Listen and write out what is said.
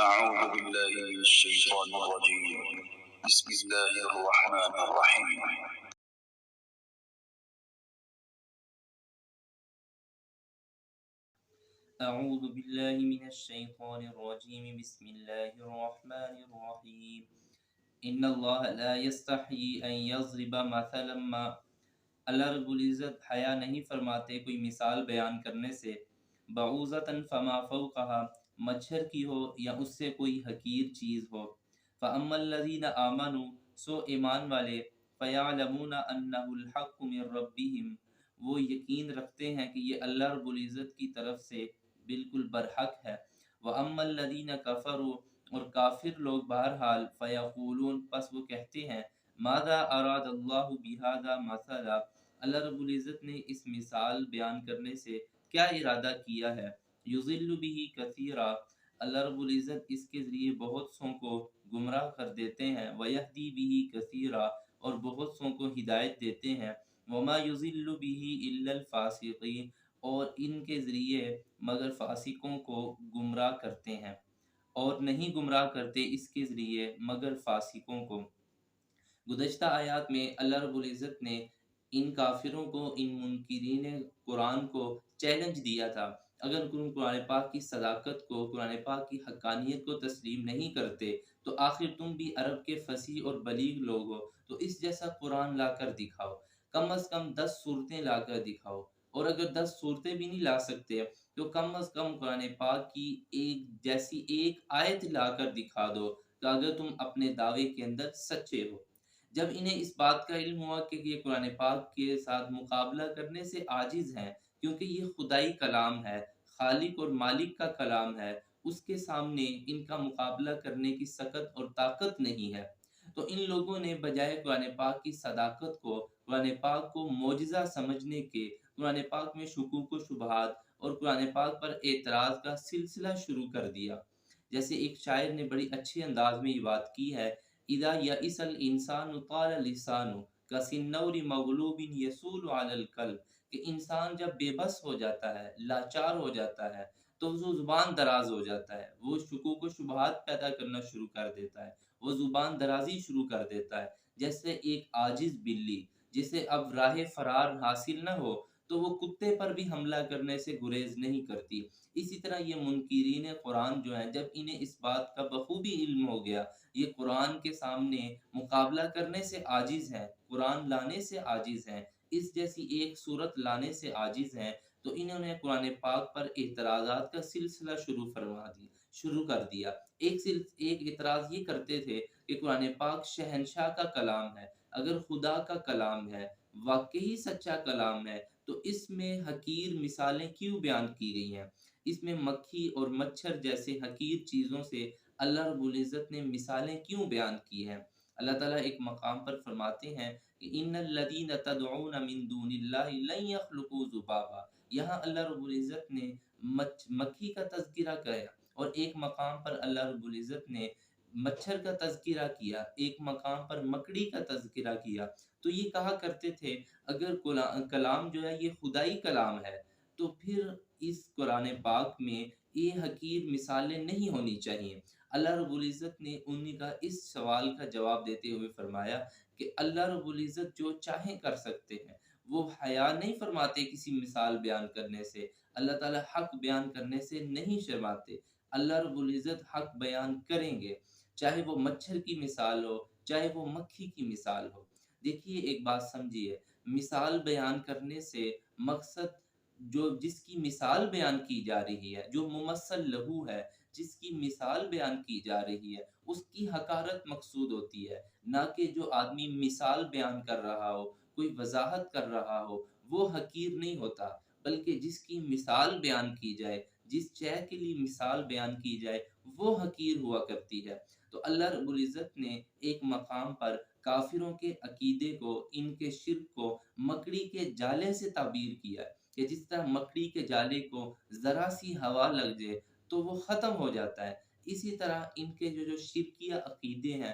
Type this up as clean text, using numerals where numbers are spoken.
أعوذ بالله من الشيطان الرجيم بسم الله الرحمن الرحيم أعوذ بالله من الشيطان الرجيم بسم الله الرحمن الرحيم إن الله لا يستحي أن يضرب مثلا ما اللہ رب العزت حیا نہیں فرماتے کوئی مثال بیان کرنے سے بعوضۃ فما فوقها مچھر کی ہو یا اس سے کوئی حقیر چیز ہو فأما الذين آمنوا سو ایمان والے فيعلمون أنه الحق من ربهم وہ یقین رکھتے ہیں کہ یہ اللہ رب العزت کی طرف سے بالکل برحق ہے وَأَمَّا الَّذِينَ كَفَرُوا اور کافر لوگ بہرحال فَيَقُولُونَ پس وہ کہتے ہیں ماذا اراد اللہ بہذا مثلا اللہ رب العزت نے اس مثال بیان کرنے سے کیا ارادہ کیا ہے یضل به کثیرا اللہ رب العزت اس کے ذریعے بہت سوں کو گمراہ کر دیتے ہیں ویہدی به کثیرا اور بہت سوں کو ہدایت دیتے ہیں وما یضل به الا الفاسقین اور ان کے ذریعے مگر فاسقوں کو گمراہ کرتے ہیں اور نہیں گمراہ کرتے اس کے ذریعے مگر فاسقوں کو گزشتہ آیات میں اللہ رب العزت نے ان کافروں کو ان منکرین قرآن کو چیلنج دیا تھا اگر تم قرآن پاک کی صداقت کو قرآن پاک کی حقانیت کو تسلیم نہیں کرتے تو آخر تم بھی عرب کے فصیح اور بلیغ لوگ ہو تو اس جیسا قرآن لا کر دکھاؤ کم از کم 10 صورتیں لا کر دکھاؤ اور اگر 10 صورتیں بھی نہیں لا سکتے تو کم از کم قرآن پاک کی ایک جیسی ایک آیت لا کر دکھا دو کہ اگر تم اپنے دعوے کے اندر سچے ہو جب انہیں اس بات کا علم ہوا کہ یہ قرآن پاک کے ساتھ مقابلہ کرنے سے عاجز ہیں کیونکہ یہ خدائی کلام ہے خالق اور مالک کا کلام ہے اس کے سامنے ان کا مقابلہ کرنے کی سکت اور طاقت نہیں ہے تو ان لوگوں نے بجائے قرآن پاک کی صداقت کو قرآن پاک کو معجزہ سمجھنے کے قرآن پاک میں شکوک و شبہات اور قرآن پاک پر اعتراض کا سلسلہ شروع کر دیا جیسے ایک شاعر نے بڑی اچھی انداز میں یہ بات کی ہے اذا یئس الانسان طال لسانه کسنور مغلوب یسول علی القلب کہ انسان جب بے بس ہو جاتا ہے لاچار ہو جاتا ہے تو وہ زبان دراز ہو جاتا ہے وہ شکوک و شبہات پیدا کرنا شروع کر دیتا ہے وہ زبان درازی شروع کر دیتا ہے جیسے ایک عاجز بلی جسے اب راہ فرار حاصل نہ ہو تو وہ کتے پر بھی حملہ کرنے سے گریز نہیں کرتی اسی طرح یہ منکرین قرآن جو ہیں جب انہیں اس بات کا بخوبی علم ہو گیا یہ قرآن کے سامنے مقابلہ کرنے سے عاجز ہیں قرآن لانے سے عاجز ہیں اس جیسی ایک صورت لانے سے عاجز ہیں تو انہوں نے قرآن پاک پر اعتراضات کا سلسلہ شروع کر دیا ایک اعتراض یہ کرتے تھے کہ قرآن پاک شہنشاہ کا کلام ہے اگر خدا کا کلام ہے واقعی سچا کلام ہے تو اس میں حقیر مثالیں کیوں بیان کی گئی ہیں اس میں مکھی اور مچھر جیسے حقیر چیزوں سے اللہ رب العزت نے مثالیں کیوں بیان کی ہیں اللہ تعالیٰ ایک مقام پر فرماتے ہیں کہ ان الذین تدعون من دون اللہ لن یخلقوا ذبابا یہاں اللہ رب العزت نے مکھی کا تذکرہ کیا اور ایک مقام پر اللہ رب العزت نے مچھر کا تذکرہ کیا ایک مقام پر مکڑی کا تذکرہ کیا تو یہ کہا کرتے تھے اگر کلام جو ہے یہ خدائی کلام ہے تو پھر اس قرآن پاک میں یہ حقیر مثالیں نہیں ہونی چاہیے اللہ رب العزت نے انہی کا اس سوال کا جواب دیتے ہوئے فرمایا کہ اللہ رب العزت جو چاہیں کر سکتے ہیں وہ حیا نہیں فرماتے کسی مثال بیان کرنے سے اللہ تعالیٰ حق بیان کرنے سے نہیں شرماتے اللہ رب العزت حق بیان کریں گے چاہے وہ مچھر کی مثال ہو چاہے وہ مکھی کی مثال ہو دیکھیے ایک بات سمجھیے مثال بیان کرنے سے مقصد جو جس کی مثال بیان کی جا رہی ہے جو ممثل لہو ہے جس کی مثال بیان کی جا رہی ہے اس کی حقارت مقصود ہوتی ہے نہ کہ جو آدمی مثال بیان کر رہا ہو کوئی وضاحت کر رہا ہو وہ حقیر نہیں ہوتا بلکہ جس کی مثال بیان کی جائے جس شے کے لیے مثال بیان کی جائے وہ حقیر ہوا کرتی ہے تو اللہ رب العزت نے ایک مقام پر کافروں کے عقیدے کو ان کے شرک کو مکڑی کے جالے سے تعبیر کیا کہ جس طرح مکڑی کے جالے کو ذرا سی ہوا لگ جائے تو وہ ختم ہو جاتا ہے اسی طرح ان کے جو شرکیہ عقیدے ہیں